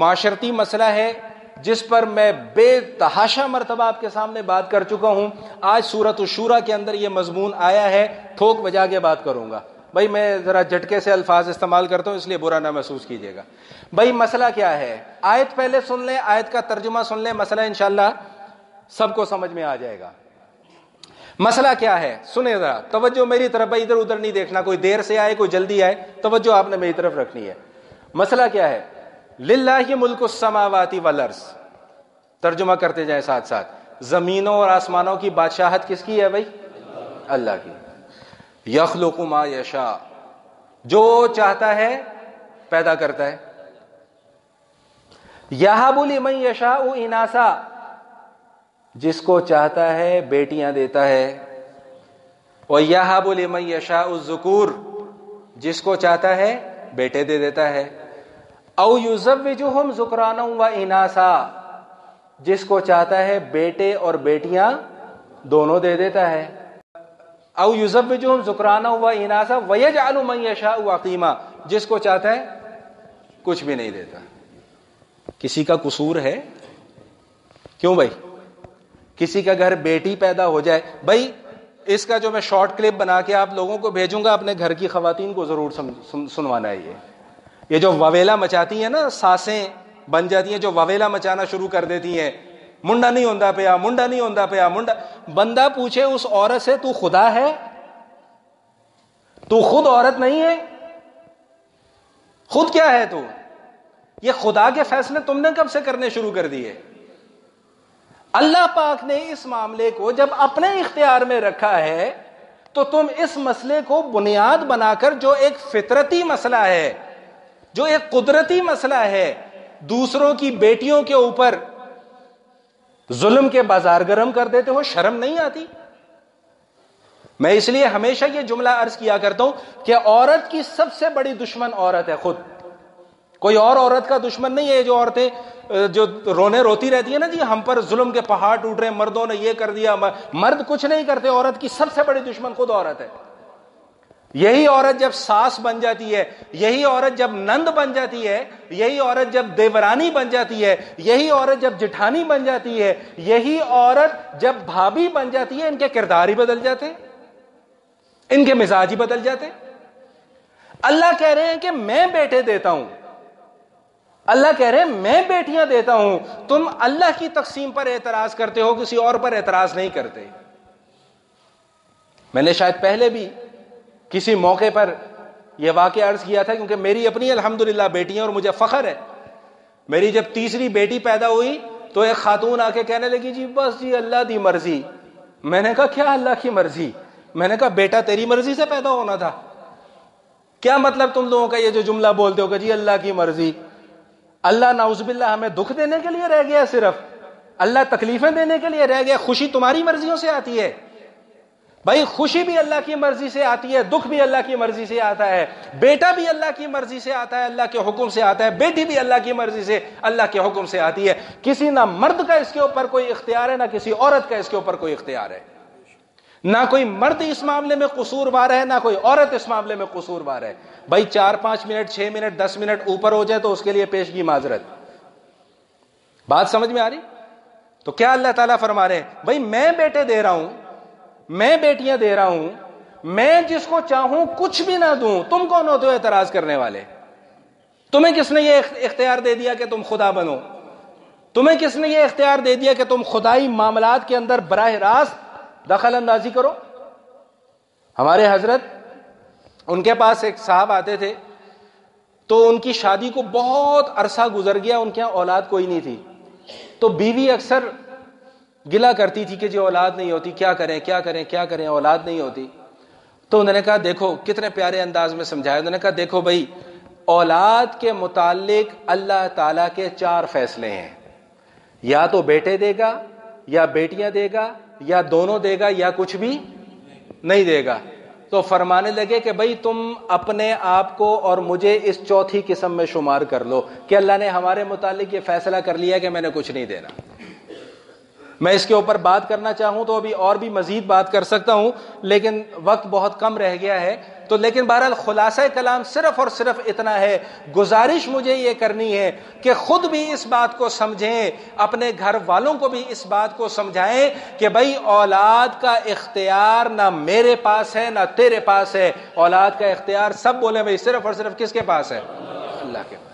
معاشرتی مسئلہ ہے جس پر میں بے تحاشا مرتبہ آپ کے سامنے بات کر چکا ہوں. آج سورۃ الشورى کے اندر یہ مضمون آیا ہے, ٹھوک بجا کے بات کروں گا. بھائی میں ذرا جھٹکے سے الفاظ استعمال کرتا ہوں, اس لیے برا نہ محسوس کیجیے گا. بھائی مسئلہ کیا ہے؟ آیت پہلے سن لیں, آیت کا ترجمہ سن لیں, مسئلہ انشاءاللہ سب کو سمجھ میں آ جائے گا. مسئلہ کیا ہے سنیں ذرا, توجہ میری طرف. بھائی ادھر ادھر نہیں دیکھنا, کوئی دیر سے آئے کوئی جلدی آئے, توجہ آپ نے میری طرف رکھنی ہے. مسئلہ کیا ہے؟ للہ ملک السماوات والارض, ترجمہ کرتے جائیں ساتھ ساتھ. زمینوں اور آسمانوں کی بادشاہت کس کی ہے بھائی؟ اللہ کی. یخلق ما یشاء, جو چاہتا ہے پیدا کرتا ہے. یہب لمن یشاء اناسا, جس کو چاہتا ہے بیٹیاں دیتا ہے. وَيَهَبُ لِمَن يَشَاءُ الذُّكُورَ, جس کو چاہتا ہے بیٹے دے دیتا ہے. اَوْ يُزَوِّجُهُمْ ذُكْرَانًا وَإِنَاثًا, جس کو چاہتا ہے بیٹے اور بیٹیاں دونوں دے دیتا ہے. اَوْ يُزَوِّجُهُمْ ذُكْرَانًا وَإِنَاثًا وَيَجْعَلُ مَن يَشَاءُ عَقِيمًا, جس کو چاہتا ہے کچھ بھی نہیں دیتا. کسی کا قصور ہے؟ کیوں بھائی؟ کسی کا گھر بیٹی پیدا ہو جائے. بھائی اس کا جو میں شارٹ کلپ بنا کے آپ لوگوں کو بھیجوں گا, اپنے گھر کی خواتین کو ضرور سنوانا ہے. یہ جو وویلا مچاتی ہیں نا, ساسیں بن جاتی ہیں جو وویلا مچانا شروع کر دیتی ہیں, منڈا نہیں ہوندا پیا, منڈا نہیں ہوندا پیا, منڈا. بندہ پوچھے اس عورت سے, تو خدا ہے؟ تو خود عورت نہیں ہے؟ خود کیا ہے تو؟ یہ خدا کے فیصلے تم نے کب سے کرنے شروع کر دیے؟ اللہ پاک نے اس معاملے کو جب اپنے اختیار میں رکھا ہے تو تم اس مسئلے کو بنیاد بنا کر, جو ایک فطرتی مسئلہ ہے, جو ایک قدرتی مسئلہ ہے, دوسروں کی بیٹیوں کے اوپر ظلم کے بازار گرم کر دیتے ہو. شرم نہیں آتی؟ میں اس لیے ہمیشہ یہ جملہ عرض کیا کرتا ہوں کہ عورت کی سب سے بڑی دشمن عورت ہے خود. کوئی اور عورت کا دشمن نہیں ہے. جو عورتیں جو رونے روتی رہتی ہیں نا, جی ہم پر ظلم کے پہاڑ ٹوٹ رہے ہیں, مردوں نے یہ کر دیا, مرد کچھ نہیں کرتے. عورت کی سب سے بڑی دشمن خود عورت ہے. یہی عورت جب ساس بن جاتی ہے, یہی عورت جب نند بن جاتی ہے, یہی عورت جب دیورانی بن جاتی ہے, یہی عورت جب جٹھانی بن جاتی ہے, یہی عورت جب بھابھی بن جاتی ہے, ان کے کردار ہی بدل جاتے, ان کے مزاج ہی بدل جاتے. اللہ کہہ رہے ہیں کہ میں بیٹے دیتا ہوں, اللہ کہہ رہے ہیں میں بیٹیاں دیتا ہوں. تم اللہ کی تقسیم پر اعتراض کرتے ہو, کسی اور پر اعتراض نہیں کرتے. میں نے شاید پہلے بھی کسی موقع پر یہ واقعہ عرض کیا تھا, کیونکہ میری اپنی الحمدللہ بیٹیاں اور مجھے فخر ہے. میری جب تیسری بیٹی پیدا ہوئی تو ایک خاتون آ کے کہنے لگی, جی بس جی اللہ دی مرضی. میں نے کہا کیا اللہ کی مرضی؟ میں نے کہا بیٹا تیری مرضی سے پیدا ہونا تھا. کیا مطلب تم لوگوں کا یہ جو جملہ بولتے ہو کہ جی اللہ کی مرضی؟ اللہ نعوذ باللہ ہمیں دکھ دینے کے لیے رہ گیا, صرف اللہ تکلیفیں دینے کے لیے رہ گیا. خوشی تمہاری مرضیوں سے آتی ہے بھائی, خوشی بھی اللہ کی مرضی سے آتی ہے, دکھ بھی اللہ کی مرضی سے آتا ہے. بیٹا بھی اللہ کی مرضی سے آتا ہے, اللہ کے حکم سے آتا ہے. بیٹی بھی اللہ کی مرضی سے, اللہ کے حکم سے آتی ہے. کسی نہ مرد کا اس کے اوپر کوئی اختیار ہے, نہ کسی عورت کا اس کے اوپر کوئی اختیار ہے. نہ کوئی مرد اس معاملے میں قصوروار ہے, نہ کوئی عورت اس معاملے میں قصوروار ہے. بھائی 4-5 منٹ 6 منٹ 10 منٹ اوپر ہو جائے تو اس کے لیے پیشگی معذرت. بات سمجھ میں آ رہی؟ تو کیا اللہ تعالیٰ فرما رہے ہیں, بھائی میں بیٹے دے رہا ہوں, میں بیٹیاں دے رہا ہوں, میں جس کو چاہوں کچھ بھی نہ دوں. تم کون ہوتے ہو اعتراض کرنے والے؟ تمہیں کس نے یہ اختیار دے دیا کہ تم خدا بنو؟ تمہیں کس نے یہ اختیار دے دیا کہ تم خدائی معاملات کے اندر براہ راست دخل اندازی کرو؟ ہمارے حضرت, ان کے پاس ایک صاحب آتے تھے, تو ان کی شادی کو بہت عرصہ گزر گیا, ان کے یہاں اولاد کوئی نہیں تھی. تو بیوی اکثر گلا کرتی تھی کہ جی اولاد نہیں ہوتی, کیا کریں کیا کریں کیا کریں, اولاد نہیں ہوتی. تو انہوں نے کہا دیکھو, کتنے پیارے انداز میں سمجھایا. انہوں نے کہا دیکھو بھائی, اولاد کے متعلق اللہ تعالیٰ کے 4 فیصلے ہیں. یا تو بیٹے دے گا, یا بیٹیاں دے گا, یا دونوں دے گا, یا کچھ بھی نہیں دے گا. تو فرمانے لگے کہ بھائی تم اپنے آپ کو اور مجھے اس چوتھی قسم میں شمار کر لو کہ اللہ نے ہمارے متعلق یہ فیصلہ کر لیا کہ میں نے کچھ نہیں دینا. میں اس کے اوپر بات کرنا چاہوں تو ابھی اور بھی مزید بات کر سکتا ہوں, لیکن وقت بہت کم رہ گیا ہے. تو لیکن بہرحال خلاصہ کلام صرف اور صرف اتنا ہے، گزارش مجھے یہ کرنی ہے کہ خود بھی اس بات کو سمجھیں، اپنے گھر والوں کو بھی اس بات کو سمجھائیں کہ بھائی اولاد کا اختیار نہ میرے پاس ہے نہ تیرے پاس ہے، اولاد کا اختیار سب بولیں بھائی صرف اور صرف کس کے پاس ہے؟ اللہ کے پاس۔